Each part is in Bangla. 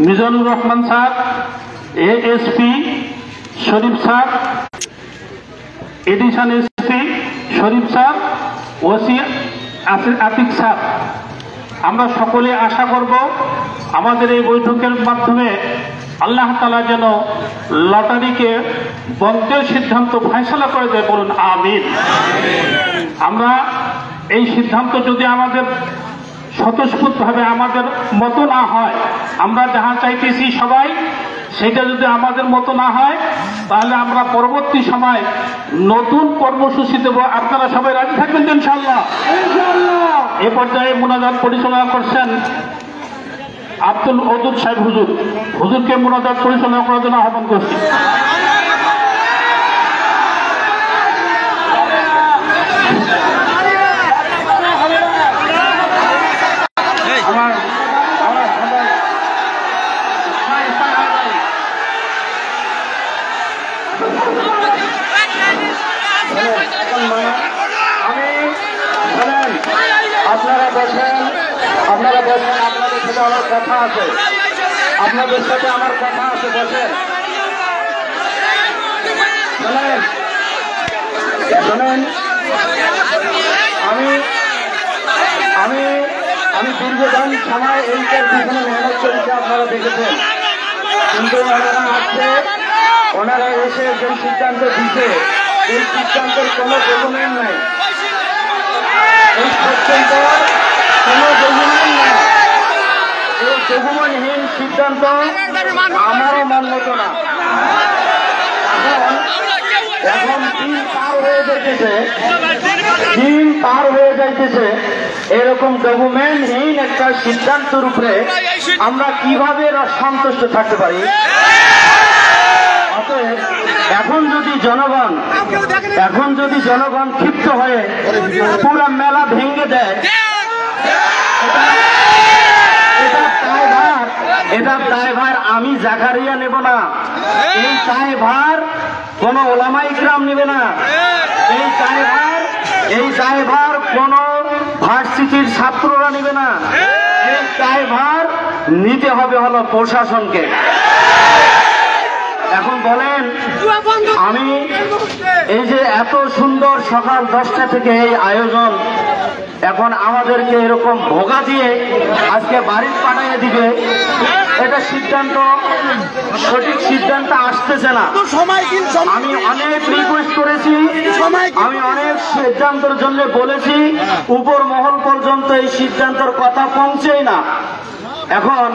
মিজানুর রহমান স্যার, এএসপি শরীফ স্যার, এডিশন এসপি শরীফ স্যার, ওসি আতিক স্যার, আমরা সকলে আশা করব আমাদের এই বৈঠকের মাধ্যমে আল্লাহ তাআলা যেন লটারিকে বন্ধের সিদ্ধান্ত ফয়সালা করে দেয়। বলুন আমিন। আমরা এই সিদ্ধান্ত যদি আমাদের স্বতঃস্ফূর্তভাবে আমাদের মতো না হয়, আমরা যাহা চাইতেছি সবাই সেটা যদি আমাদের মতো না হয়, তাহলে আমরা পরবর্তী সময় নতুন কর্মসূচি দেব। আপনারা সবাই রাজি থাকবেন তো ইনশাআল্লাহ? এ পর্যায়ে মুনাজাত পরিচালনা করছেন আব্দুল ওদুদ সাহেব হুজুর। হুজুরকে মুনাজাত পরিচালনা করার জন্য আহ্বান করছি। আপনারা বসেন, আপনাদের সাথে আমার কথা আছে, আপনাদের সাথে আমার কথা আছে, বসেন। শোনেন, আমি আমি আমি দীর্ঘদিন সময় এইটার পিছনে মেহনত করেছি, আপনারা দেখেছেন। কিন্তু ওনারা এসে যে সিদ্ধান্ত দিতে, এই সিদ্ধান্তের কোনো ডকুমেন্ট নাই, এই পর্যন্ত কোনো ডকুমেন্ট নাই। এই ডকুমেন্টহীন সিদ্ধান্ত আমারও মান্য না। এখন দিন পার হয়ে যাইতেছে, এরকম ডকুমেন্টহীন একটা সিদ্ধান্তের উপরে আমরা কিভাবে সন্তুষ্ট থাকতে পারি? এখন যদি জনগণ ক্ষিপ্ত হয়ে পুরো মেলা ভেঙে দেয়, এটার দায়ভার আমি জাকারিয়া নেব না, এই দায়ভার কোন ওলামা ইকরাম নেবে না, এই দায়ভার কোন ভার্সিটির ছাত্ররা নেবে না, এই দায়ভার নিতে হবে হলো প্রশাসনকে। এখন বলেন, আমি এই যে এত সুন্দর সকাল 10টা থেকে এই আয়োজন, এখন আমাদেরকে এরকম ভোগা দিয়ে আজকে বাড়ি পাঠিয়ে দিবে, এটা সিদ্ধান্ত, সঠিক সিদ্ধান্ত আসতেছে না। আমি অনেক রিকোয়েস্ট করেছি, আমি অনেক সিদ্ধান্তের জন্য বলেছি, উপর মহল পর্যন্ত এই সিদ্ধান্তের কথা পৌঁছেই না। এখন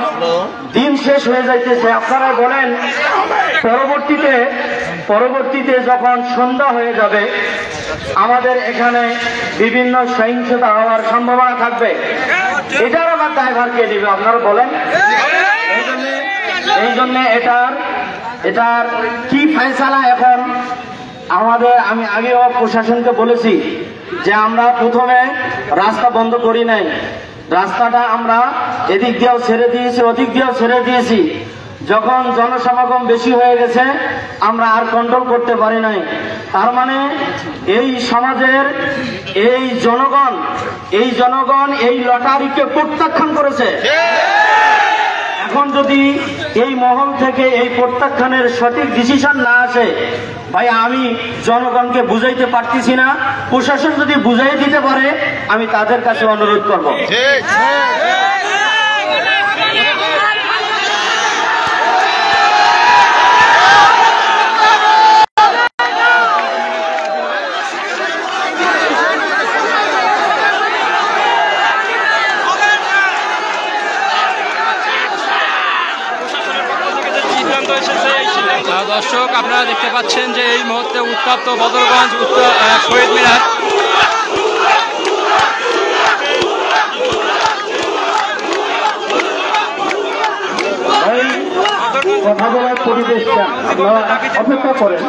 দিন শেষ হয়ে যাইতেছে, আপনারা বলেন পরবর্তীতে যখন সন্ধ্যা হয়ে যাবে আমাদের এখানে বিভিন্ন সহিংসতা হওয়ার সম্ভাবনা থাকবে, এটার আবার দায়ভার কে নেবে আপনারা বলেন? এই জন্য এটার কি ফয়সালা এখন আমাদের, আমি আগেও প্রশাসনকে বলেছি যে আমরা প্রথমে রাস্তা বন্ধ করি নাই, রাস্তাটা আমরা এদিক দিয়েও ছেড়ে দিয়েছি, ওদিক দিয়েও ছেড়ে দিয়েছি। যখন জনসমাগম বেশি হয়ে গেছে আমরা আর কন্ট্রোল করতে পারি নাই। তার মানে এই সমাজের এই জনগণ এই লটারিকে প্রত্যাখ্যান করেছে। এখন যদি এই মহল থেকে এই প্রত্যাখ্যানের সঠিক ডিসিশন না আসে, ভাই আমি জনগণকে বুঝাইতে পারতেছি না, প্রশাসন যদি বুঝাই দিতে পারে আমি তাদের কাছে অনুরোধ করব। দর্শক, আপনারা দেখতে পাচ্ছেন যে এই মুহূর্তে উত্তপ্ত বদরগঞ্জ শহীদ মিনার। কথা বলার পরিবেশটা আপনারা অপেক্ষা করেন,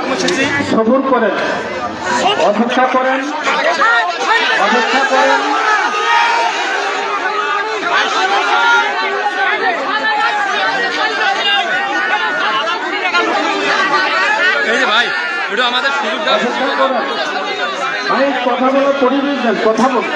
সবুর করেন, অপেক্ষা করেন। এই যে ভাই, এটা আমাদের সুযোগ দেওয়া, ভাই কথা বলার পরিবেশ দেন, কথা বলুন।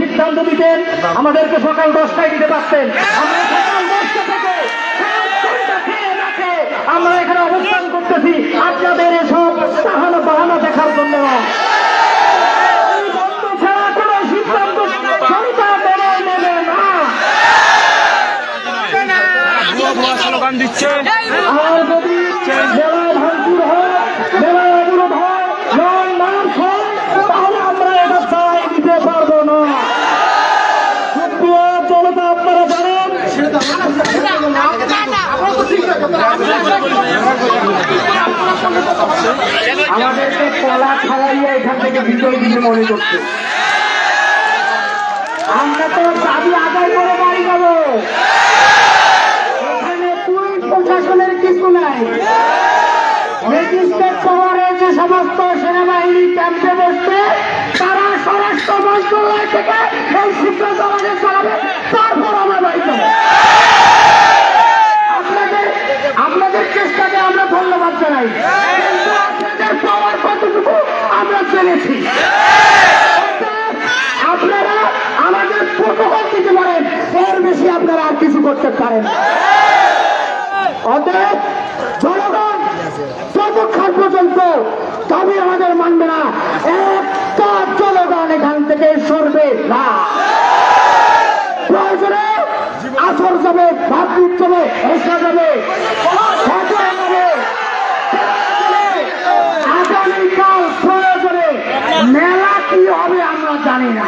সিদ্ধান্ত দিতেন আমাদেরকে সকাল 10টায় দিতে পারতেন। আমরা সকাল 10টা থেকে আমরা এখানে অবস্থান করতেছি আপনাদের এসব বাহানা বাহানা দেখার জন্য। বন্ধ ছাড়া কোনো সিদ্ধান্ত জনতা মেনে নেবে না। স্লোগান দিচ্ছে আর যদি মেলা ভাঙচুর হয়, মেলা অবরোধ হয়, লং মার্চ হয়, তাহলে আমরা এটা চাই দিতে পারবো না। জনতা আপনারা জানেন আমাদেরকে কলা খাওয়াইয়া এখান থেকে বিজয় দিতে মনে করছে। আমরা তো দাবি আদায় করে বাড়ি যাবো, এখানে পুলিশ প্রশাসনের কিছু নাই। ম্যাজিস্ট্রেট পাওয়ারে যে সমস্ত সেনাবাহিনী ক্যাম্পে বসছে তারা স্বরাষ্ট্র মন্ত্রণালয় থেকে এই সিদ্ধান্ত আমাদের চালাবে, তারপর আমরা বাড়ি যাবো। আপনাদের চেষ্টাকে আমরা ধন্যবাদ জানাই, কিন্তু আপনাদের পাওয়ার কতটুকু আমরা জেনেছি। আপনারা আমাদের প্রোটোকল দিতে পারেন, এর বেশি আপনারা আর কিছু করতে পারেন। অতএব জনগণ যতক্ষণ পর্যন্ত তবে আমাদের মানবে না, একটা জনগণ এখান থেকে সরবে না। প্রয়োজনে আসর যাবে, ভাতৃত্ব যাবে, এসা যাবে, আগামীকাল প্রয়োজনে মেলা কি হবে আমরা জানি না।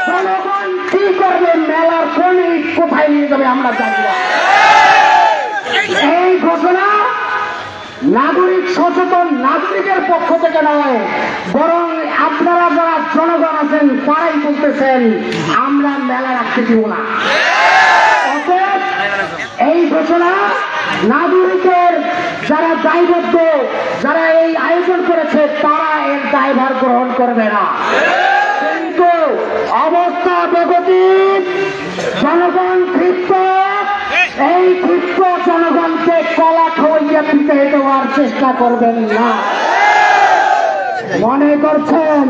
জনগণ কি করবে, মেলার কোন কোথায় নিয়ে যাবে আমরা জানি না। এই ঘোষণা নাগরিক সচেতন নাগরিকের পক্ষ থেকে নয়, বরং আপনারা যারা জনগণ আছেন তারাই বলতেছেন আমরা মেলা রাখতে দিব না। অতএব এই ঘোষণা নাগরিকের যারা দায়বদ্ধ, যারা এই আয়োজন করেছে তারা এর দায়ভার গ্রহণ করবে না। কিন্তু অবস্থা বেগতিক, জনগণ ক্ষিপ্ত, এই ক্ষিপ্ত জনগণকে কলা খাওয়াইয়া পিঠে দেওয়ার চেষ্টা করবেন না। মনে করছেন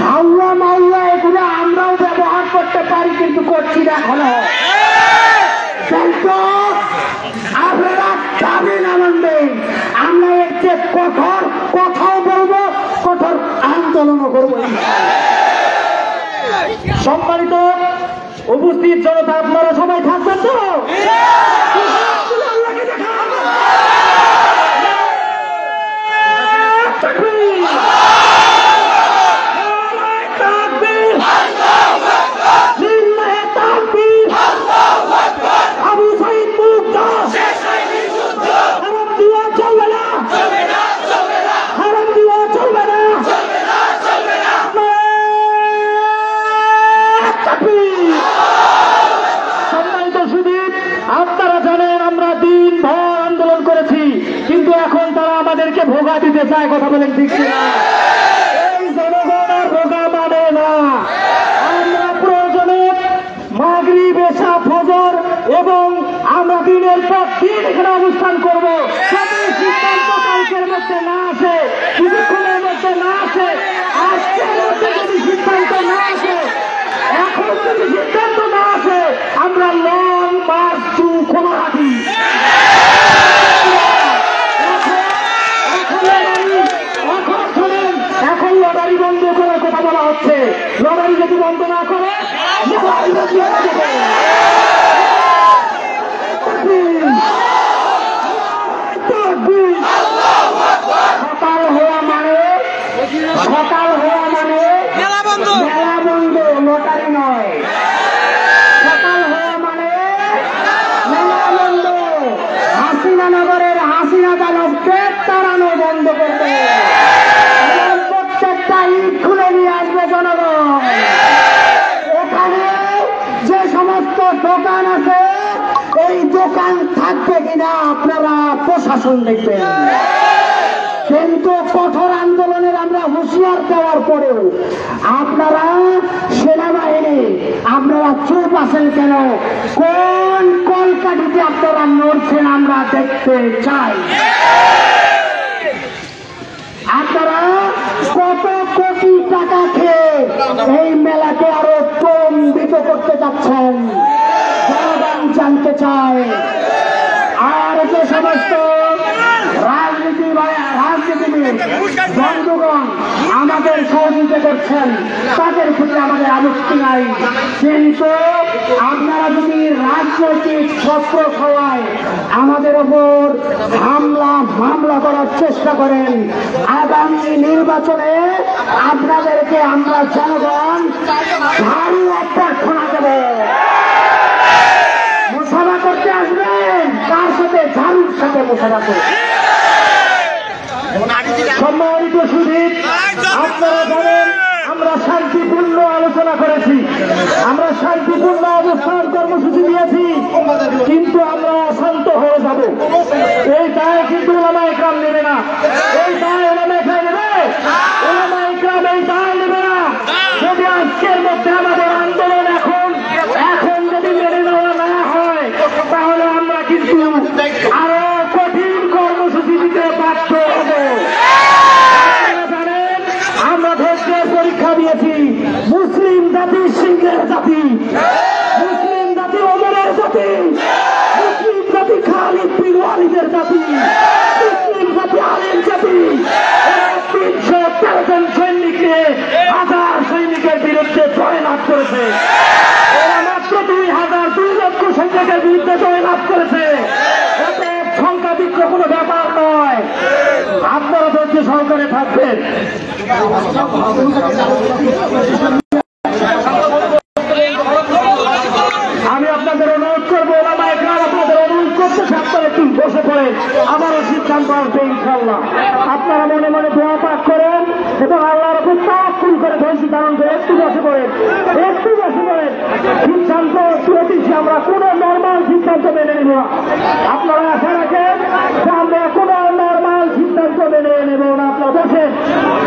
হাওয়া মাওয়া এগুলো আমরাও ব্যবহার করতে পারি, কিন্তু করছি না এখনো। কিন্তু আপনারা দাবি না মানবেন, আমরা এর চেয়ে কঠোর কথাও বলবো, কঠোর আন্দোলনও করবো। সম্মানিত উপস্থিত জনতা, আপনারা সবাই থাকবেন তো? আবু সাইদ মুক্ত, হারাম দিয়া চলবে না, হারাম দিয়া চলবে না। সম্মানিত সুদীপ, আপনারা জানেন আমরা দিনভর আন্দোলন করেছি, কিন্তু এখন তারা আমাদেরকে ভোগা দিতে চায়। কথা বলেন ঠিক কিনা? এই জনগণ আর ভোগা মানে না। আমরা প্রয়োজনে মাগরিব, এশা, ফজর এবং আমরা দিনের পর দিন এখানে অবস্থান করবো। যদি সিদ্ধান্ত কালকের মধ্যে না আসে, কিছুক্ষণের মধ্যে না আসে, আজকের মধ্যে যদি সিদ্ধান্ত না আসে, এখন যদি সিদ্ধান্ত না আসে, আমরা লং মার্চ টু খোলাহাটি। এখন লটারি বন্ধ করার কথা বলা হচ্ছে। লটারি যদি বন্ধ না করে সকাল হওয়া মানে মেলা বন্ধ, লটারি নয়। সকাল হওয়া মানে মেলা বন্ধ। হাসিনা নগরের হাসিনা দানবকে তাড়ানো বন্ধ করবে। প্রত্যেকটা ইট খুলে নিয়ে আসবে জনগণ। এখানে যে সমস্ত দোকান আছে, এই দোকান থাকবে কিনা আপনারা প্রশাসন দেখবেন। কিন্তু কঠোর আন্দোলনের আমরা হুঁশিয়ার দেওয়ার পরেও আপনারা সেনাবাহিনী, আপনারা চুপ আছেন কেন? কোন কলকাঠিতে আপনারা নড়ছেন আমরা দেখতে চাই। আপনারা কত কোটি টাকা খেয়ে এই মেলাকে আরো প্রলম্বিত করতে যাচ্ছেন, জনগণ জানতে চায়। আর যে সমস্ত রাজনীতিবিদ বন্ধুগণ আমাদের সহযোগিতা করছেন, তাদের প্রতি আমাদের আপত্তি নাই, কিন্তু আপনারা যদি রাজনৈতিক শস্ত্র খাওয়ায় আমাদের ওপর মামলা করার চেষ্টা করেন, আগামী নির্বাচনে আপনাদেরকে আমরা জনগণ ভারী অভ্যর্থনা দেব। মুসাফা করতে আসবেন, কার সাথে? ঝাড়ুর সাথে মুসাফা করবেন। সম্মানিত সুধীর, আপনারা জানেন আমরা শান্তিপূর্ণ আলোচনা করেছি, আমরা শান্তিপূর্ণ অবস্থান কর্মসূচি দিয়েছি, কিন্তু আমরা অশান্ত হয়ে যাব। এই দায় কিন্তু ওলামা ইকরাম নেবে না, এই দায় ওলামা ইকরাম নেবে, ওলামা ইকরাম এই দায় নেবে না। যদি আজকের মধ্যে আমাদের আন্দোলন এখন যদি মেনে নেওয়া না হয়, তাহলে আমরা কিন্তু আরো কঠিন কর্মসূচি দিতে বাধ্য হব। আমরা ধৈর্যের পরীক্ষা দিয়েছি। মুসলিম জাতি সিংহের জাতি, মুসলিম জাতি ওমরের জাতি, মুসলিম জাতি খালিদ বিন ওয়ালিদের জাতি, মুসলিম জাতি আলীর জাতি। 313 জন সৈনিককে 1000 সৈনিকের বিরুদ্ধে জয়লাভ করেছে। এরা মাত্র 2 লক্ষ সৈনিকের বিরুদ্ধে জয়লাভ করেছে। সংখ্যা বিক্র কোনো ব্যাপার নয়। আপনারা ধৈর্য সহকারে থাকবেন। আমি আপনাদের অনুরোধ করবো, ওলামা ইকরাম আপনাদের অনুরোধ করতেছে, আপনারা একটু বসে পড়েন, আবারও সিদ্ধান্ত আসবে ইনশাআল্লাহ। আপনারা মনে মনে দোয়া পাঠ করেন এবং আল্লাহর উপর তাওয়াক্কুল করে ধৈর্য ধারণ করে একটু বসে পড়েন, একটু বসে পড়েন। সিদ্ধান্ত চলতেছি, আমরা কোনো নর্মাল সিদ্ধান্ত মেনে নেব না। আপনারা আশা রাখেন যে আমরা কোনো নর্মাল সিদ্ধান্ত মেনে নেব না। আপনারা বসেন,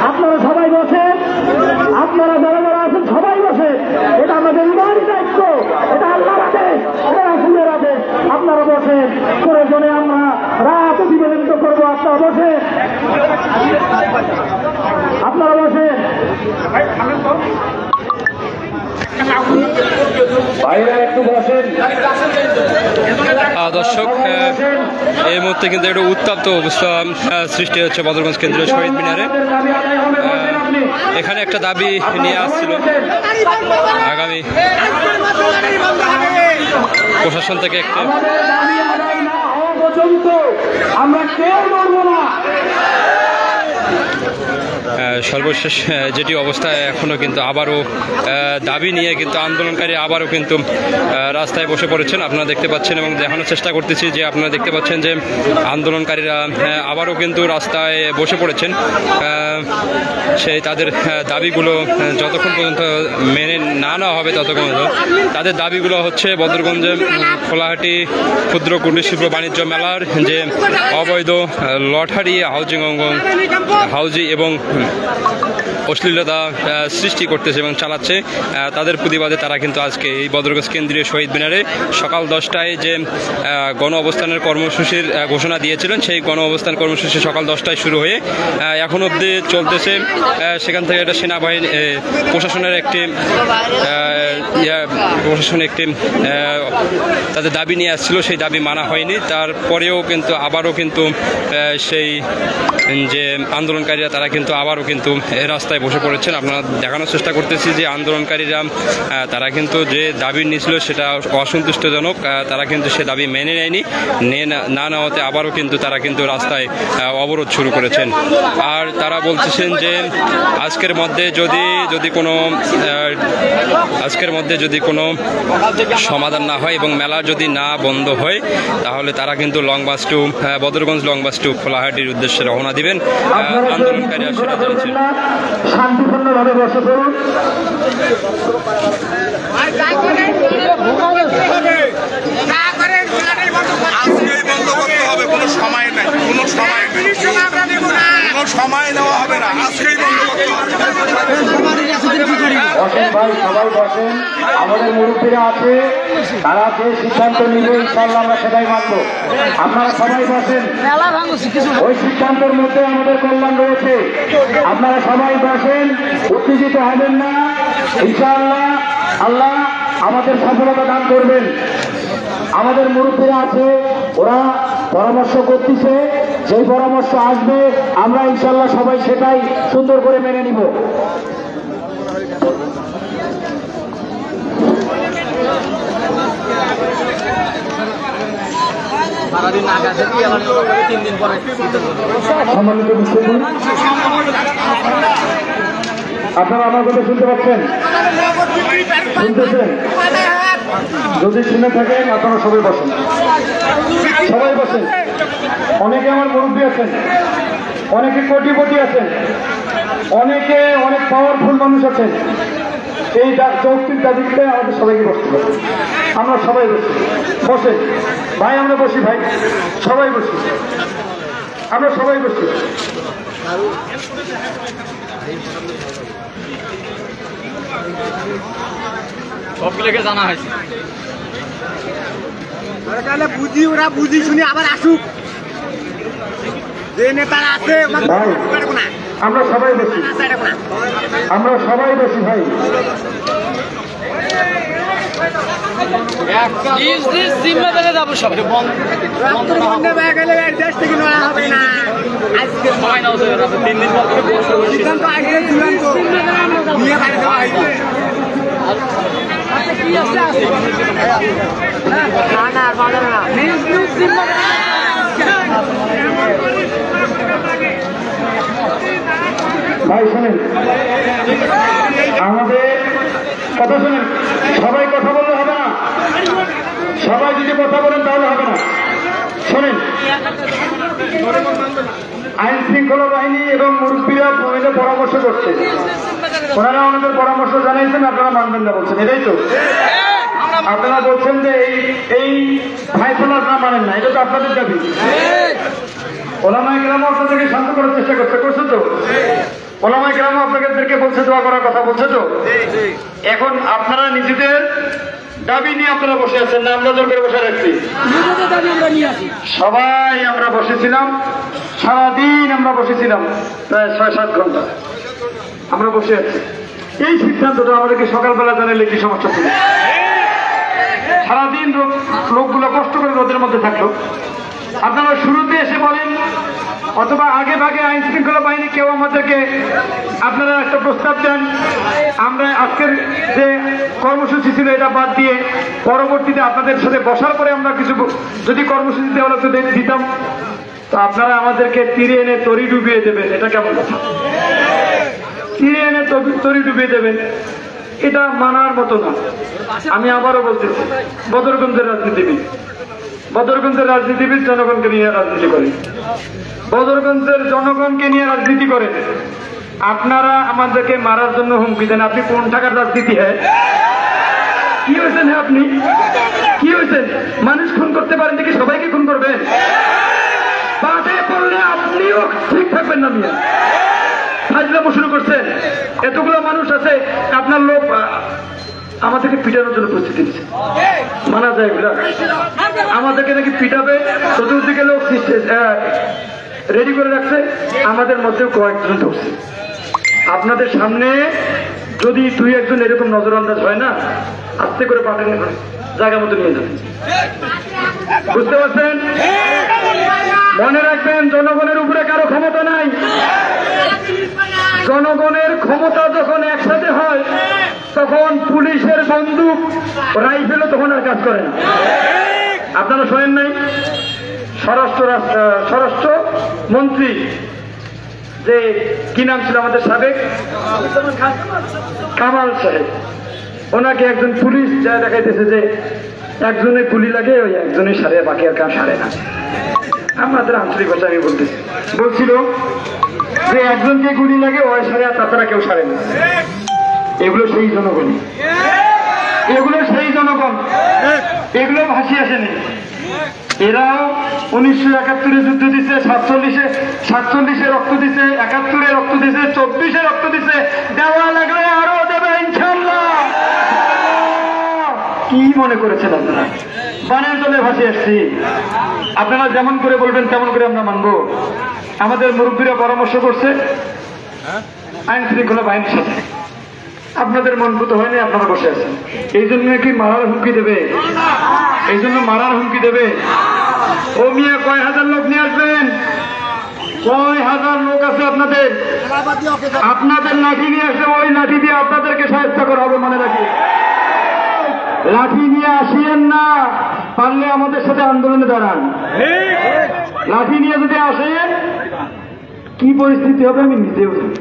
আপনারা সবাই বসেন, আপনারা যারা যারা আছেন সবাই বসেন। এটা আমাদের ইমানি দায়িত্ব, এটা আল্লাহর আদেশ, এটা রাসূলের আদেশ। আপনারা বসেন, প্রয়োজনে আমরা রাত অতিবাহিত করবো। আপনারা বসেন, আপনারা বসেন। দর্শক, এই মুহূর্তে কিন্তু একটা উত্তপ্ত অবস্থা সৃষ্টি হচ্ছে বদরগঞ্জ কেন্দ্রীয় শহীদ মিনারে। এখানে একটা দাবি নিয়ে আসছিল আগামী প্রশাসন থেকে একটা সর্বশেষ যেটি অবস্থায় এখনও কিন্তু আবারও দাবি নিয়ে কিন্তু আন্দোলনকারী আবারও কিন্তু রাস্তায় বসে পড়েছেন। আপনারা দেখতে পাচ্ছেন এবং দেখানোর চেষ্টা করতেছি যে আপনারা দেখতে পাচ্ছেন যে আন্দোলনকারীরা আবারও কিন্তু রাস্তায় বসে পড়েছেন। সেই তাদের দাবিগুলো যতক্ষণ পর্যন্ত মেনে না নেওয়া হবে ততক্ষণ তাদের দাবিগুলো হচ্ছে বদরগঞ্জে খোলাহাটি ক্ষুদ্র কুটির শিল্প বাণিজ্য মেলার যে অবৈধ লটারি হাউজি এবং অশ্লীলতা সৃষ্টি করতেছে এবং চালাচ্ছে, তাদের প্রতিবাদে তারা কিন্তু আজকে এই বদরগঞ্জ কেন্দ্রীয় শহীদ মিনারে সকাল 10টায় যে গণ অবস্থানের কর্মসূচির ঘোষণা দিয়েছিলেন, সেই গণ অবস্থান কর্মসূচি সকাল 10টায় শুরু হয়ে এখন অবধি চলতেছে। সেখান থেকে একটা সেনাবাহিনী প্রশাসনের একটি তাদের দাবি নিয়ে আসছিল, সেই দাবি মানা হয়নি। তারপরেও কিন্তু আবারও কিন্তু সেই যে আন্দোলনকারীরা তারা কিন্তু আবারও কিন্তু রাস্তায় বসে পড়েছেন। আপনারা দেখানোর চেষ্টা করতেছি যে আন্দোলনকারীরা তারা কিন্তু যে দাবি নিয়েছিল সেটা অসন্তুষ্টজনক, তারা কিন্তু সে দাবি মেনে নেয়নি, না নেওয়াতে আবারও কিন্তু তারা কিন্তু রাস্তায় অবরোধ শুরু করেছেন। আর তারা বলতেছেন যে আজকের মধ্যে যদি কোনো সমাধান না হয় এবং মেলা যদি না বন্ধ হয় তাহলে তারা কিন্তু বদরগঞ্জ লং বাস টু খোলাহাটির উদ্দেশ্যে রওনা দিবেন। আন্দোলনকারীরা সেটা জানিয়েছেন। শান্তিপূর্ণভাবে বসে পড়ুন। সময় নেওয়া হবে না, আজকেই বন্ধ করতে হবে। সবাই বসেন, আমাদের মুরব্বীরা আছে, তারা যে সিদ্ধান্ত নিবে ইনশাআল্লাহ আমরা সেটাই মানব। আপনারা সবাই বসেন, ওই সিদ্ধান্তের মধ্যে আমাদের কল্যাণ রয়েছে। আপনারা সবাই বসেন, উত্তেজিত হবেন না, ইনশাআল্লাহ আল্লাহ আমাদের সফলতা দান করবেন। আমাদের মুরব্বীরা আছে, ওরা পরামর্শ করতেছে, যেই পরামর্শ আসবে আমরা ইনশাআল্লাহ সবাই সেটাই সুন্দর করে মেনে নিব। সম্মানিত উপস্থিতি, আপনারা আমার কথা শুনতে পাচ্ছেন? শুনতেছেন? যদি শুনে থাকেন আপনারা সবাই বসেন, সবাই বসেন। অনেকে আমার মুরব্বী আছেন, অনেকে কোটিপতি আছেন, অনেকে অনেক পাওয়ারফুল মানুষ আছেন। এই যৌক্তিক দাবিতে আমাদের সবাইকে বসতে হবে। আমরা সবাই বসি, বসে ভাই, আমরা বসি ভাই, সবাই বসি, আমরা সবাই বসি। সবগুলোকে জানা হয়েছে, বুঝি ওরা বুঝি শুনি আবার আসুক, যে নেতারা আছে ভাই আমরা সবাই বসি, আমরা সবাই বসি ভাই। দেশ থেকে নড়া হবে না। আজকে সিদ্ধান্ত আগে চূড়ান্ত নিয়ে বাইরে দেওয়া হয়েছে। ভাই শোনেন, আমাদের কথা শোনেন, সবাই কথা বললে হবে না, সবাই যদি কথা বলেন তাহলে হবে না। শোনেন, আইন শৃঙ্খলা বাহিনী এবং মুরব্বীরা মিলে পরামর্শ করছে, ওনারা ওনাদের পরামর্শ জানাইছেন, আপনারা মানবেন না বলছেন, এটাই তো? আপনারা বলছেন যে এই ফাইসলা আপনারা মানেন না, এটা তো আপনাদের দাবি। ওলামায়ে কেরাম আপনাদেরকে শান্ত করার চেষ্টা করছে তো? ওলামায়ে কেরাম আপনাদেরকে বলছে, দোয়া করার কথা বলছে তো? এখন আপনারা নিজেদের দাবি নিয়ে আপনারা বসে আছেন না আমরা জোর করে বসে রাখছি? সবাই আমরা বসেছিলাম, সারাদিন আমরা বসেছিলাম, প্রায় ৬-৭ ঘন্টা আমরা বসে আছি। এই সিদ্ধান্তটা আমাদেরকে সকালবেলা জানালে কি সমস্যা ছিল? সারাদিন লোকগুলো কষ্ট করে রোদের মধ্যে থাকলো। আপনারা শুরুতে এসে বলেন, অথবা আগে ভাগে আইন শৃঙ্খলা বাহিনী কেউ আমাদেরকে আপনারা একটা প্রস্তাব দেন, আমরা আজকের যে কর্মসূচি ছিল এটা বাদ দিয়ে পরবর্তীতে আপনাদের সাথে বসার পরে আমরা কিছু যদি কর্মসূচি দেওয়া হতো দিতাম, তো আপনারা আমাদেরকে তীরে এনে তরি ডুবিয়ে দেবেন। এটা কেমন কথা? তীরে এনে তরি ডুবিয়ে দেবেন, এটা মানার মতো না। আমি আবারও বলতেছি, বদরগঞ্জের রাজনীতিবিদ, বদরগঞ্জের রাজনীতিবিদ জনগণকে নিয়ে রাজনীতি করে, বদরগঞ্জের জনগণকে নিয়ে রাজনীতি করে। আপনারা আমাদেরকে মারার জন্য হুমকি দেন। আপনি কোন টাকার রাজনীতি? হ্যাঁ, কি হয়েছেন? হ্যাঁ, আপনি কি হয়েছেন? মানুষ খুন করতে পারেন দেখি সবাইকে খুন করবেন? বাদে পড়লে আপনিও ঠিক থাকবেন না। মিয়া ফাজলামো শুরু করছেন। এতগুলো মানুষ আছে, আপনার লোক আমাদেরকে পিটানোর জন্য প্রস্তুতি দিচ্ছে, মানা যায় এগুলা? আমাদেরকে নাকি পিটাবে, চতুর্দিকে লোক রেডি করে রাখছে, আমাদের মধ্যেও কয়েকজন ঢুকছে। আপনাদের সামনে যদি 2-1 এরকম নজরআন্দাজ হয় না, আস্তে করে পাঠান জায়গা মতো নিয়ে যাবেন। বুঝতে পারছেন? মনে রাখবেন, জনগণের উপরে কারো ক্ষমতা নাই। জনগণের ক্ষমতা যখন একসাথে হয়, তখন পুলিশের বন্দুক রাইফেলও তখন আর কাজ করে না। আপনারা শোনেন নাই? স্বরাষ্ট্র মন্ত্রী যে কি নাম ছিল আমাদের সাবেক, কামাল সাহেব, ওনাকে একজন পুলিশ যা দেখাইতেছে যে একজনের গুলি লাগে, ওই একজনের সারে, বাকি আর কাজ সারে না। আমাদের আঞ্চলিক ভাষা আমি বলছিল যে একজনকে গুলি লাগে, ওই সারে, আর তাছাড়া কেউ সারে না। এগুলো সেই জনগণ, এগুলো সেই জনগণ, এগুলো ভাসি আসেনি। এরাও 1971-এ যুদ্ধ দিছে, 47-এ রক্ত দিছে, 71-এ রক্ত দিছে, 24-এ রক্ত দিছে, দেওয়া লাগলে আরো দেবে ইনশাআল্লাহ। কি মনে করেছেন আপনারা? বানের জলে ভাসে আসছি, আপনারা যেমন করে বলবেন তেমন করে আমরা মানবো। আমাদের মুরব্বীরা পরামর্শ করছে আইন শৃঙ্খলা বাহিনীর সাথে, আপনাদের মন পুত হয়নি, আপনারা বসে আছেন। এই জন্য কি মারার হুমকি দেবে? এই জন্য মারার হুমকি দেবে? ও মিয়া, কয় হাজার লোক নিয়ে আসবেন? কয় হাজার লোক আছে আপনাদের? আপনাদের লাঠি নিয়ে আসলে ওই লাঠি দিয়ে আপনাদেরকে সাহায্য করা হবে, মনে রাখি। লাঠি নিয়ে আসিয়েন না, পারলে আমাদের সাথে আন্দোলনে দাঁড়ান। লাঠি নিয়ে যদি আসেন কি পরিস্থিতি হবে আমি নিজেও জানি।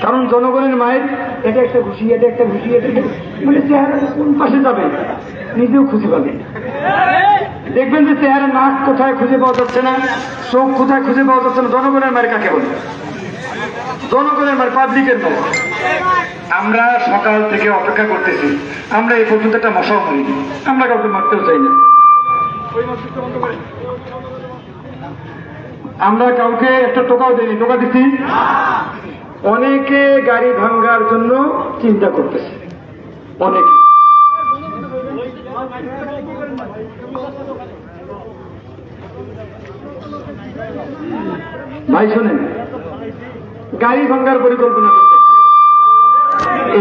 কারণ জনগণের মায়ের এটা একটা ঘুষি, এটা একটা ঘুষি, এটা মানে চেহারা কোন পাশে যাবে নিজেও খুঁজে পাবে। দেখবেন যে চেহারা নাক কোথায় খুঁজে পাওয়া যাচ্ছে না, চোখ কোথায় খুঁজে পাওয়া যাচ্ছে না। জনগণের মায়ের কাকে বলে? জনগণের মায়ের, পাবলিকের মায়ের। আমরা সকাল থেকে অপেক্ষা করতেছি, আমরা এই পর্যন্ত একটা মশাও মারিনি, আমরা কাউকে মারতেও চাই না। আমরা কাউকে একটা টোকাও দিইনি, টোকা দিচ্ছি। অনেকে গাড়ি ভাঙ্গার জন্য চিন্তা করতেছে, অনেকে। ভাই শোনেন, গাড়ি ভাঙ্গার পরিকল্পনা করতে,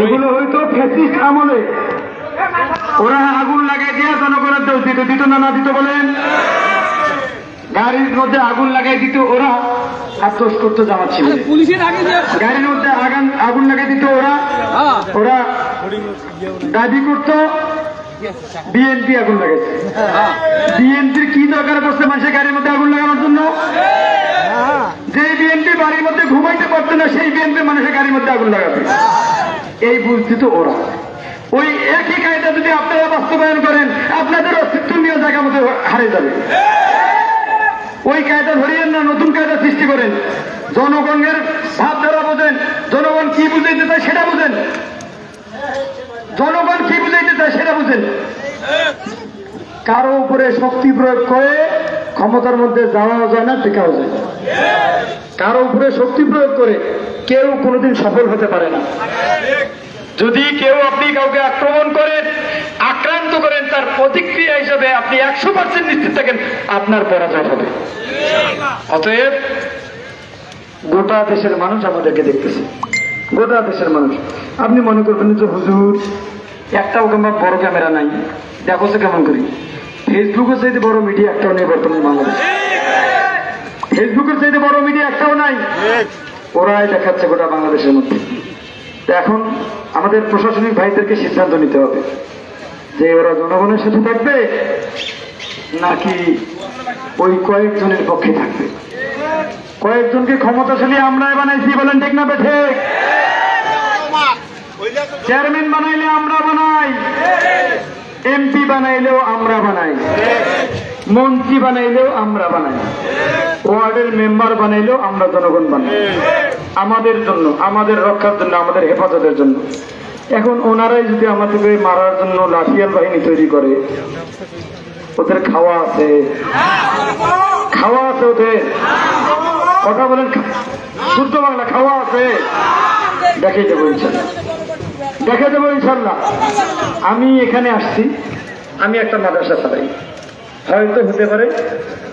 এগুলো হয়তো ফ্যাসিস্ট আমলে ওরা আগুন লাগাই দিয়ে জনগণের দোষ দিত, দিত না, না দিত বলেন? গাড়ির মধ্যে আগুন লাগাই দিত ওরা, আর দোষ করতো জামাত ছিল। গাড়ির মধ্যে আগুন লাগাই দিত ওরা, ওরা দাবি করতো বিএনপি আগুন লাগাইছে। বিএনপির কি দরকার পড়ছে মানুষের গাড়ির মধ্যে আগুন লাগানোর জন্য? যে বিএনপি বাড়ির মধ্যে ঘুমাইতে পারতো না, সেই বিএনপি মানুষের গাড়ির মধ্যে আগুন লাগাবে, এই বুঝতে তো ওরা। ওই একই কায়দা যদি আপনারা বাস্তবায়ন করেন, আপনাদের অস্তিত্ব নিয়ে জায়গা মধ্যে হারিয়ে যাবে। ওই কায়দা ধরিয়েন না, নতুন কায়দা সৃষ্টি করেন। জনগণের ভাবধারা বোঝেন, জনগণ কি বুঝাইতে চায় সেটা বুঝেন, জনগণ কি বুঝাইতে চায় সেটা বুঝেন। কারো উপরে শক্তি প্রয়োগ করে ক্ষমতার মধ্যে যাওয়াও যায় না, টেকাও যায় না। কারো উপরে শক্তি প্রয়োগ করে কেউ কোনোদিন সফল হতে পারে না। যদি কেউ আপনি কাউকে আক্রমণ করেন, আক্রান্ত করেন, তার প্রতিক্রিয়া হিসেবে আপনি 100% নিশ্চিত থাকেন আপনার পরাজয় হবে। অতএব গোটা দেশের মানুষ আমাদেরকে দেখতেছে, গোটা দেশের মানুষ। আপনি মনে করবেন যে হুজুর একটাও বড় ক্যামেরা নাই, দেখো সে কেমন করি। ফেসবুকের চাইতে বড় মিডিয়া একটাও নেই বর্তমানে বাংলাদেশ। ফেসবুকের চাইতে বড় মিডিয়া একটাও নাই, ওরাই দেখাচ্ছে গোটা বাংলাদেশের মধ্যে। এখন আমাদের প্রশাসনিক ভাইদেরকে সিদ্ধান্ত নিতে হবে যে ওরা জনগণের সাথে থাকবে নাকি ওই কয়েকজনের পক্ষে থাকবে। কয়েকজনকে ক্ষমতাশালী আমরাই বানাইছি, বলেন ঠিক না বেঠে? চেয়ারম্যান বানাইলে আমরা বানাই, এমপি বানাইলেও আমরা বানাই, মন্ত্রী বানাইলেও আমরা বানাই, ওয়ার্ডের মেম্বার বানাইলেও আমরা জনগণ বানাই, আমাদের জন্য, আমাদের রক্ষার জন্য, আমাদের হেফাজতের জন্য। এখন ওনারাই যদি আমাদেরকে মারার জন্য লাঠিয়াল বাহিনী তৈরি করে, ওদের খাওয়া আছে, খাওয়া আছে ওদের, কথা বলেন শুদ্ধ বাংলা, খাওয়া আছে। দেখিয়ে দেবো ইনশাল্লাহ, দেখে দেবো ইনশাল্লাহ। আমি এখানে আসছি, আমি একটা মাদ্রাসা চালাই, হয়তো হতে পারে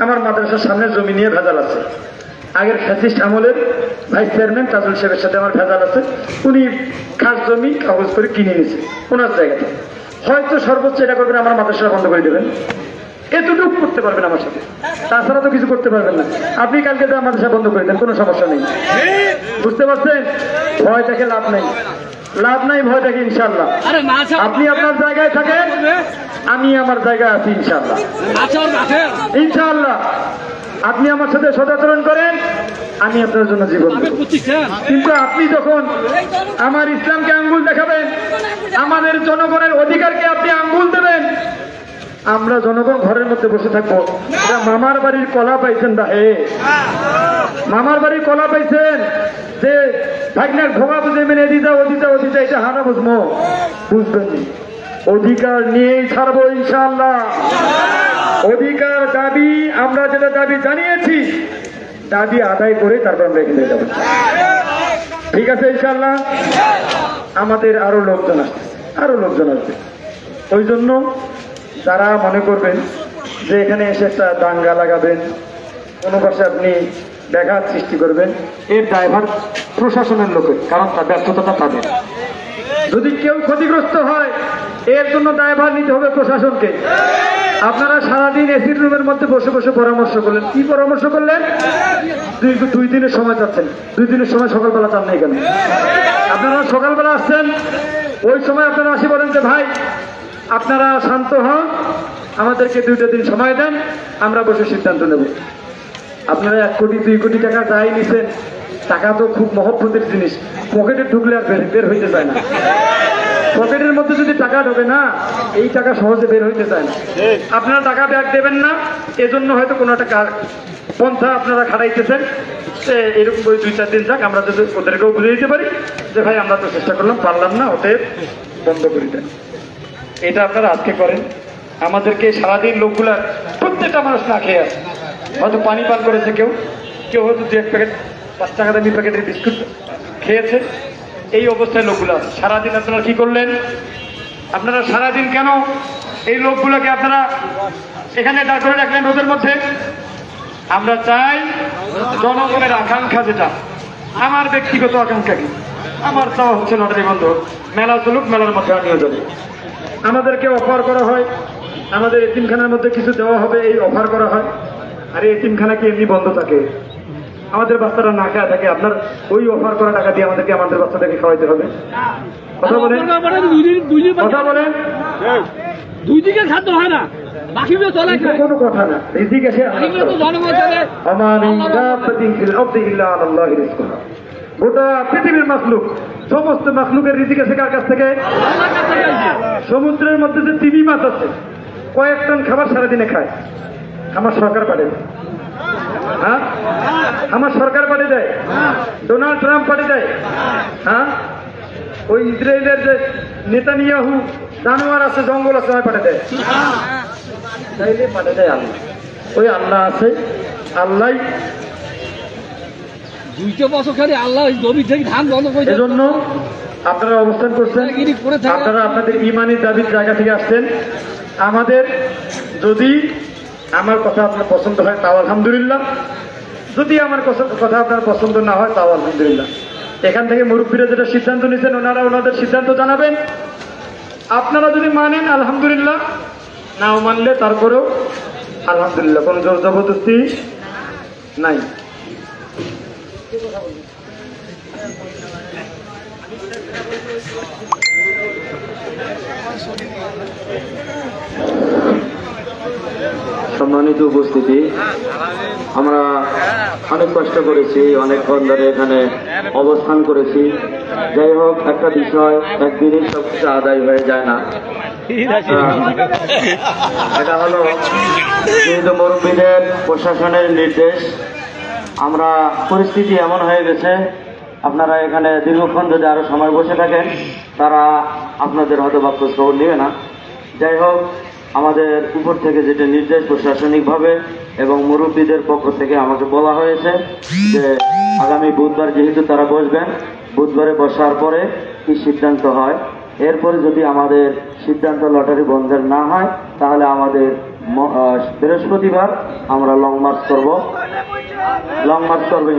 আমার মাদ্রাসার সামনে জমি নিয়ে ভেজাল আছে। আগের ফ্যাসিস্ট আমলের ভাইস চেয়ারম্যান তাজুল সাহেবের সাথে আমার ভেজাল আছে, উনি খাস জমি কাগজ করে কিনে নিয়েছে ওনার জায়গাতে। হয়তো সর্বোচ্চ এটা করবেন আমার মাদ্রাসা বন্ধ করে দেবেন, এতটুকু করতে পারবেন আমার সাথে, তাছাড়া তো কিছু করতে পারবেন না। আপনি কালকে তো মাদ্রাসা বন্ধ করে দেন, কোনো সমস্যা নেই, বুঝতে পারছেন? ভয় দেখে লাভ নেই, লাভ নাই ভয় দেখে। ইনশাল্লাহ আপনি আপনার জায়গায় থাকেন, আমি আমার জায়গায় আছি ইনশাল্লাহ। ইনশাল্লাহ আপনি আমার সাথে সদাচরণ করেন, আমি আপনার জন্য জীবন দেব। কিন্তু আপনি যখন আমার ইসলামকে আঙ্গুল দেখাবেন, আমাদের জনগণের অধিকারকে আপনি আঙ্গুল দেবেন, আমরা জনগণ ঘরের মধ্যে বসে থাকবো। মামার বাড়ির কলা পাইছেন দা হে, মামার বাড়ির কলা পাইছেন যে ভাগনার ভোগা বুঝে মেনে দিতা অদিতা অদিতা, এটা হানা বুঝবো, বুঝবেন? অধিকার নিয়েই ছাড়বো ইনশাআল্লাহ। অধিকার দাবি, আমরা যেটা দাবি জানিয়েছি, দাবি আদায় করে তারপর আমরা এখানে যাবো, ঠিক আছে ইনশাআল্লাহ। আমাদের আরো লোকজন আসবে, আরো লোকজন আসবে, ওই জন্য যারা মনে করবেন যে এখানে এসে একটা দাঙ্গা লাগাবেন, কোনো পাশে আপনি ব্যাঘাত সৃষ্টি করবেন, এর ড্রাইভার প্রশাসনের লোকের, কারণ তার ব্যস্ততা তাদের। যদি কেউ ক্ষতিগ্রস্ত হয় এর জন্য দায়ভার নিতে হবে প্রশাসনকে। আপনারা সারাদিন এসির রুমের মধ্যে বসে বসে পরামর্শ করলেন। কি পরামর্শ করলেন? দুই দিনের সময় চাচ্ছেন। 2 দিনের সময় সকালবেলা চান না কেন? আপনারা সকালবেলা আসছেন, ওই সময় আপনারা আসি বলেন যে ভাই আপনারা শান্ত হন, আমাদেরকে 2টা দিন সময় দেন, আমরা বসে সিদ্ধান্ত নেব। আপনারা 1 কোটি 2 কোটি টাকা যাই নিছেন, টাকা তো খুব মহব্বতের জিনিস, পকেটে ঢুকলে আর বের হইতে চায় না। পকেটের মধ্যে যদি টাকা ঢোকে না, এই টাকা সহজে বের হইতে চায় না। আপনারা টাকা ব্যাগ দেবেন না, এজন্য হয়তো কোনো একটা পন্থা আপনারা খাটাইতেছেন। এরকম ওই 2-4 দিন যাক, আমরা যদি ওদেরকেও বুঝে দিতে পারি যে ভাই আমরা তো চেষ্টা করলাম, পারলাম না, ওদের বন্ধ করে দেন। এটা আপনারা আজকে করেন। আমাদেরকে সারাদিন লোকগুলা প্রত্যেকটা মানুষ না খেয়ে আসে, হয়তো পানি পান করেছে, কেউ হয়তো 2-1 প্যাকেট 5 টাকা দামি প্যাকেটের বিস্কুট খেয়েছে। এই অবস্থায় লোকগুলো আছে। সারাদিন আপনারা কি করলেন? আপনারা সারাদিন কেন এই লোকগুলোকে আপনারা এখানে দাঁড় করে রাখলেন রোদের মধ্যে? আমরা চাই জনগণের আকাঙ্ক্ষা, যেটা আমার ব্যক্তিগত আকাঙ্ক্ষা, কি আমার চাওয়া হচ্ছে লটারি বন্ধ, মেলা চলুক, মেলার মধ্যে আমিও যাবো। আমাদেরকে অফার করা হয়, আমাদের এতিমখানার মধ্যে কিছু দেওয়া হবে, এই অফার করা হয়। আরে এতিমখানা কি এমনি বন্ধ থাকে? আমাদের বাচ্চারা না খায় থাকে, আপনার ওই অফার করা টাকা দিয়ে আমাদেরকে আমাদের বাচ্চাদেরকে খাওয়াইতে হবে? কথা বলেন, কথা বলেন। 2 দিকে খাদ্য হয় না, বাকি চলে কোনো কথা না, রিজিক এসে গোটা পৃথিবীর মাখলুক, সমস্ত মাখলুকের রিজিক এসে কার কাছ থেকে? সমুদ্রের মধ্যে যে তিমি মাছ আছে, কয়েক টন খাবার সারাদিনে খায়, আমার সরকার পাঠায়। হ্যাঁ, আমার সরকার পাঠিয়ে দেয়, ডোনাল্ড ট্রাম্প পাঠিয়ে দেয়। হ্যাঁ, ওই ইসরায়েলের যে নেতানিয়াহু জানোয়ার আছে, জঙ্গল আছে, ওই পাঠিয়ে দেয়। তাইলে পাঠিয়ে দেয় আল্লাহ। ওই আল্লাহ আছে, আল্লাহ 2 বছর খালি আল্লাহ জমি থেকে ধান বন্ধ করে। এজন্য আপনারা অবস্থান করছেন, আপনারা আপনাদের ইমানি দাবির জায়গা থেকে আসছেন। আমাদের যদি আমার কথা আপনার পছন্দ হয় তাও আলহামদুলিল্লাহ, যদি আমার কথা আপনার পছন্দ না হয় তাও আলহামদুলিল্লাহ। এখান থেকে মুরব্বীরা যেটা সিদ্ধান্ত নিয়েছেন ওনারা ওনাদের সিদ্ধান্ত জানাবেন। আপনারা যদি মানেন আলহামদুলিল্লাহ, নাও মানলে তারপরেও আলহামদুলিল্লাহ, কোনো জোর জবরদস্তি নাই। সম্মানিত উপস্থিতি, আমরা অনেক কষ্ট করেছি, অনেকক্ষণ ধরে এখানে অবস্থান করেছি। যাই হোক, একটা বিষয় একদিনই সবকিছু আদায় হয়ে যায় না। এটা হলো যেহেতু মুরব্বীদের প্রশাসনের নির্দেশ, আমরা পরিস্থিতি এমন হয়ে গেছে, আপনারা এখানে দীর্ঘক্ষণ যদি আরো সময় বসে থাকেন তারা আপনাদের হয়তো বা খোঁজ খবর নেবে না। যাই হোক, আমাদের উপর থেকে যেটা নির্দেশ প্রশাসনিকভাবে এবং মুরব্বীদের পক্ষ থেকে আমাকে বলা হয়েছে যে আগামী বুধবার যেহেতু তারা বসবেন, বুধবারে বসার পরে কি সিদ্ধান্ত হয়, এরপরে যদি আমাদের সিদ্ধান্ত লটারি বন্ধের না হয় তাহলে আমাদের বৃহস্পতিবার আমরা লং মার্চ করবো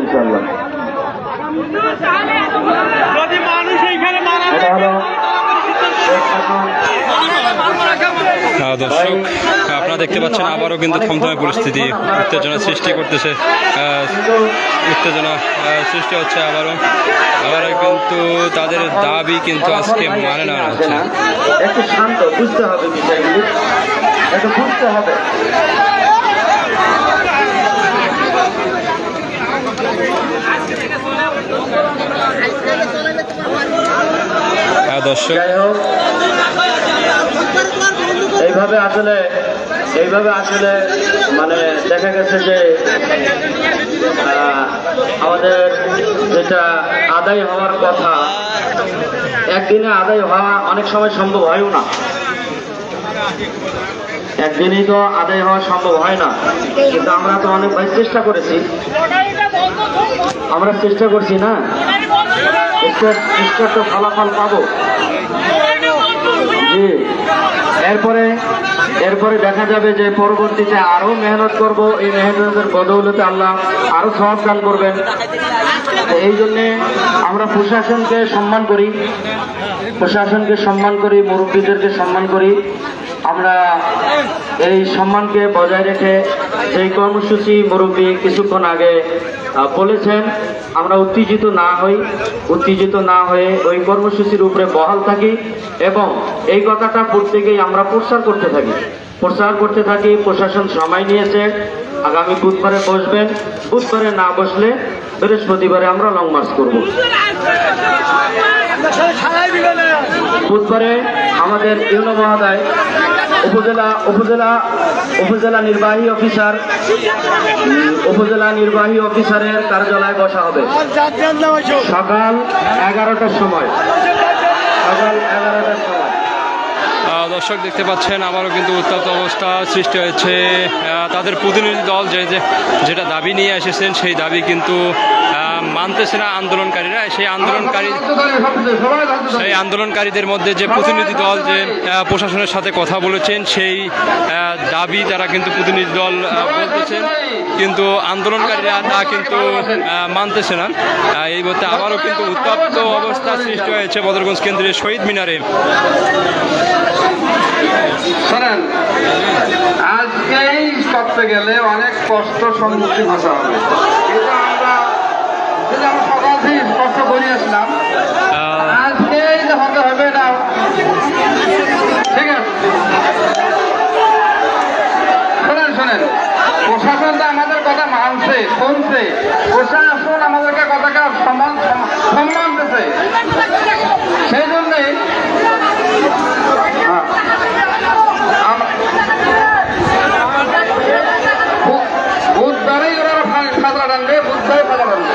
ইনশাআল্লাহ। এটা হলো দর্শক, আপনারা দেখতে পাচ্ছেন আবারও কিন্তু থমথমে পরিস্থিতি, উত্তেজনা সৃষ্টি করতেছে, উত্তেজনা সৃষ্টি হচ্ছে আবারও কিন্তু তাদের দাবি কিন্তু আজকে মানে না হচ্ছে। একটু শান্ত, বুঝতে হবে বিষয়গুলি, একটু বুঝতে হবে। দর্শক, যাই হোক, এইভাবে আসলে মানে দেখা গেছে যে আমাদের যেটা আদায় হওয়ার কথা, একদিনে আদায় হওয়া অনেক সময় সম্ভব হয়ও না। একদিনই তো আদায় হওয়া সম্ভব হয় না, কিন্তু আমরা তো অনেক ভাই চেষ্টা করেছি, আমরা চেষ্টা করছি না, চেষ্টা তো ফলাফল পাবো। জি, এরপরে দেখা যাবে যে পরবর্তীতে আরো মেহনত করব, এই মেহনতের বদৌলতে আল্লাহ আরো সওয়াব দান করবেন। এই জন্যে আমরা প্রশাসনকে সম্মান করি, মুরব্বীদেরকে সম্মান করি। আমরা এই সম্মানকে বজায় রেখে সেই কর্মসূচি মুরব্বী কিছুক্ষণ আগে বলেছেন, আমরা উত্তেজিত না হয়ে ওই কর্মসূচির উপরে বহাল থাকি এবং এই কথাটা প্রত্যেকেই আমরা প্রচার করতে থাকি। প্রশাসন সময় নিয়েছে, আগামী বুধবারে বসবেন, বুধবারে না বসলে বৃহস্পতিবারে আমরা লং মার্চ করব। বুধবারে আমাদের ইউনো মহোদয় উপজেলা নির্বাহী অফিসারের কার্যালয়ে বসা হবে সকাল 11টার সময়। দর্শক দেখতে পাচ্ছেন আবারও কিন্তু উত্তপ্ত অবস্থা সৃষ্টি হয়েছে। তাদের প্রতিনিধি দল যেটা দাবি নিয়ে এসেছেন সেই দাবি কিন্তু মানতেছে না আন্দোলনকারীরা। সেই আন্দোলনকারীদের মধ্যে যে প্রতিনিধি দল যে প্রশাসনের সাথে কথা বলেছেন সেই দাবি তারা কিন্তু প্রতিনিধি দল বলতেছেন, কিন্তু আন্দোলনকারীরা তা কিন্তু মানতেছে না। এই বলতে আবারও কিন্তু উত্তপ্ত অবস্থা সৃষ্টি হয়েছে বদরগঞ্জ কেন্দ্রের শহীদ মিনারে। শোনেন, আজকেই করতে গেলে অনেক কষ্ট সম্মুখীন হতে হবে। আমরা সকাল থেকে স্পষ্ট করে আসলাম, আজকেই হতে হবে না, ঠিক আছে? শোনেন, প্রশাসন তো আমাদের কথা মানছে, শুনছে, প্রশাসন আমাদেরকে কথাকে সম্মান দিচ্ছে। সেই জন্যই বুধবারেই ওরা সাজা টানবে, বুধবারে সাজা টানবে।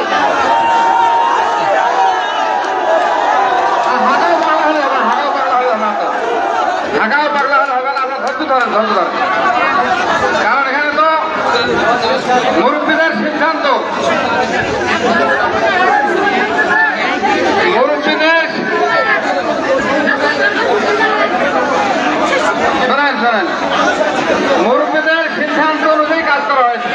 ঢাকাও পাগলা হলে হবে না, আপনার ধৈর্য ধরেন। কারণ এখানে তো মুরব্বীদের সিদ্ধান্ত, শোনেন, মুরব্বীদের সিদ্ধান্ত অনুযায়ী কাজ করা হয়েছে।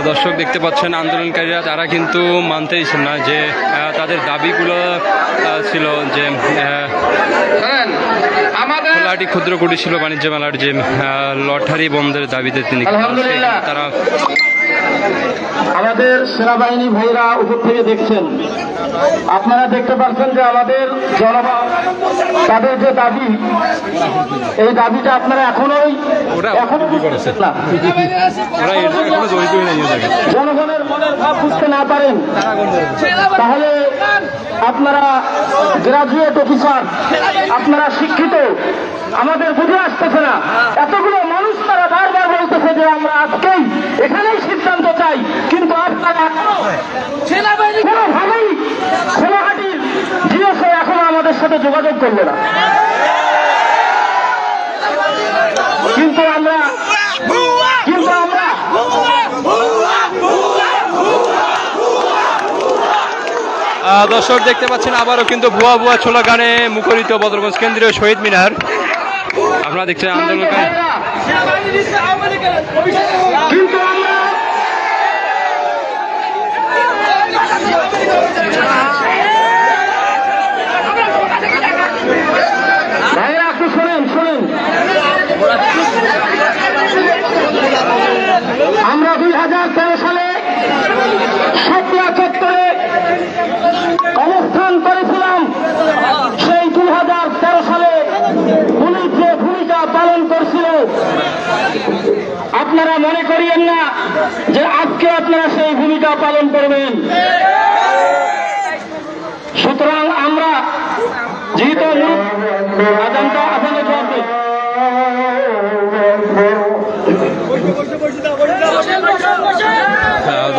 দর্শক দেখতে পাচ্ছেন আন্দোলনকারীরা তারা কিন্তু মানতেইছেন না যে তাদের দাবিগুলো ছিল যে খোলাহাটি ক্ষুদ্র কুটির শিল্প বাণিজ্য মেলার যে লটারি বন্ধের দাবিতে তিনি তারা আমাদের সেনাবাহিনী ভাইরা উপর থেকে দেখছেন, আপনারা দেখতে পাচ্ছেন যে আমাদের জনগণ তাদের যে দাবি, এই দাবিটা আপনারা এখনোই জনগণের মনের ভাব বুঝতে না পারেন, তাহলে আপনারা গ্রাজুয়েট অফিসার, আপনারা শিক্ষিত, আমাদের বুঝে আসতেছে না। এতগুলো মানুষ তারা বারবার বলতেছে যে আমরা আজকেই এখানেই সিদ্ধান্ত চাই, কিন্তু আপনারা কোনোভাবেই খোলাহাটির জিওসে এখনো আমাদের সাথে যোগাযোগ করবে না। কিন্তু আমরা দর্শক দেখতে পাচ্ছেন আবারও কিন্তু ভুয়া স্লোগানে মুখরিত বদরগঞ্জ কেন্দ্রীয় শহীদ মিনার। আপনারা দেখছেন আন্দোলনকারী আমরা 2013 সালে শাপলা চত্বরে অবস্থান করেছিলাম। সেই 2013 সালে পুলিশ যে ভূমিকা পালন করছিল, আপনারা মনে করিয়েন না যে আজকে আপনারা সেই ভূমিকা পালন করবেন। সুতরাং আমরা যেহেতু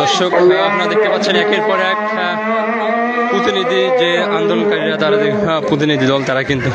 দর্শক আপনারা দেখতে পাচ্ছেন একের পর এক প্রতিনিধি যে আন্দোলনকারীরা তারা প্রতিনিধি দল তারা কিন্তু